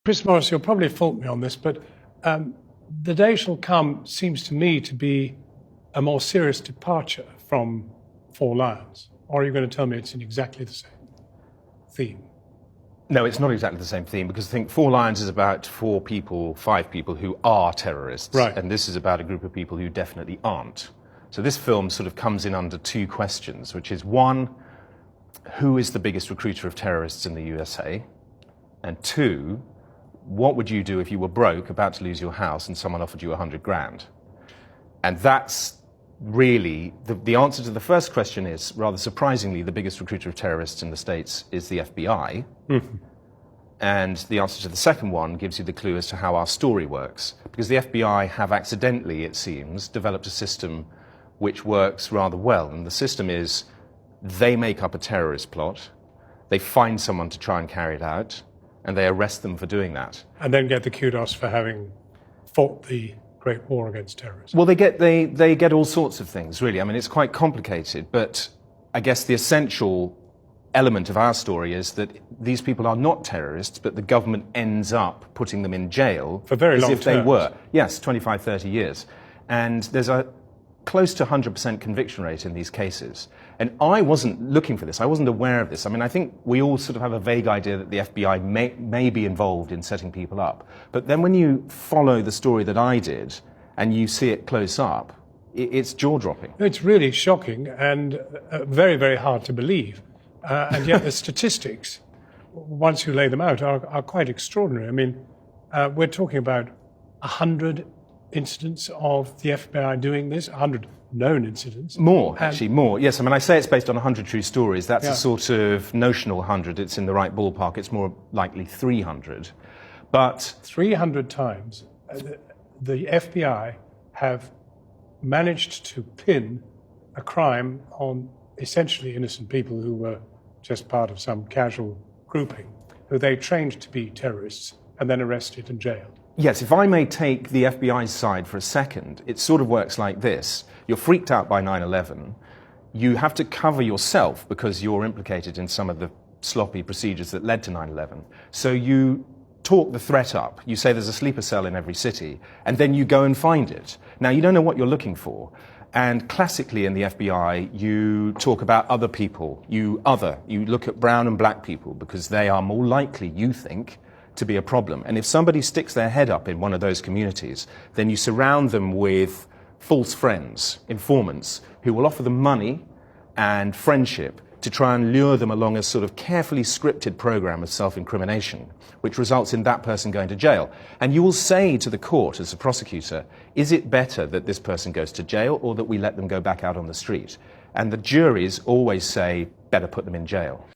Chris Morris, you'll probably fault me on this, but The Day Shall Come seems to me to be a more serious departure from Four Lions. Or are you going to tell me it's in exactly the same theme? No, it's not exactly the same theme, because I think Four Lions is about five people who are terrorists. Right. And this is about a group of people who definitely aren't. So this film sort of comes in under two questions, which is one, who is the biggest recruiter of terrorists in the USA? And two, what would you do if you were broke, about to lose your house, and someone offered you 100 grand? And that's really, the answer to the first question is, rather surprisingly, the biggest recruiter of terrorists in the States is the FBI. Mm-hmm. And the answer to the second one gives you the clue as to how our story works. Because the FBI have accidentally, it seems, developed a system which works rather well. And the system is, they make up a terrorist plot, they find someone to try and carry it out, and they arrest them for doing that. And then get the kudos for having fought the Great War against terrorism. Well, they get all sorts of things, really. I mean, it's quite complicated, but I guess the essential element of our story is that these people are not terrorists, but the government ends up putting them in jail for very long as if terms. They were. Yes, 25, 30 years. And there's a close to 100% conviction rate in these cases. And I wasn't looking for this. I wasn't aware of this. I mean, I think we all sort of have a vague idea that the FBI may be involved in setting people up. But then when you follow the story that I did and you see it close up, it's jaw-dropping. It's really shocking and very, very hard to believe. And yet the statistics, once you lay them out, are quite extraordinary. I mean, we're talking about 100 incidents of the FBI doing this, 100 known incidents. More, actually, more. Yes, I mean, I say it's based on 100 true stories. That's Yeah. a sort of notional 100. It's in the right ballpark. It's more likely 300. But 300 times, the FBI have managed to pin a crime on essentially innocent people who were just part of some casual grouping, who they trained to be terrorists and then arrested and jailed. yes, if I may take the FBI's side for a second, it sort of works like this. You're freaked out by 9/11. You have to cover yourself because you're implicated in some of the sloppy procedures that led to 9/11. So you talk the threat up. You say there's a sleeper cell in every city, and then you go and find it. Now, you don't know what you're looking for. And classically in the FBI, you talk about other people. You look at brown and black people because they are more likely, you think, to be a problem. And if somebody sticks their head up in one of those communities, then you surround them with false friends, informants, who will offer them money and friendship to try and lure them along a sort of carefully scripted program of self-incrimination, which results in that person going to jail. And you will say to the court, as a prosecutor, is it better that this person goes to jail or that we let them go back out on the street? And the juries always say, better put them in jail.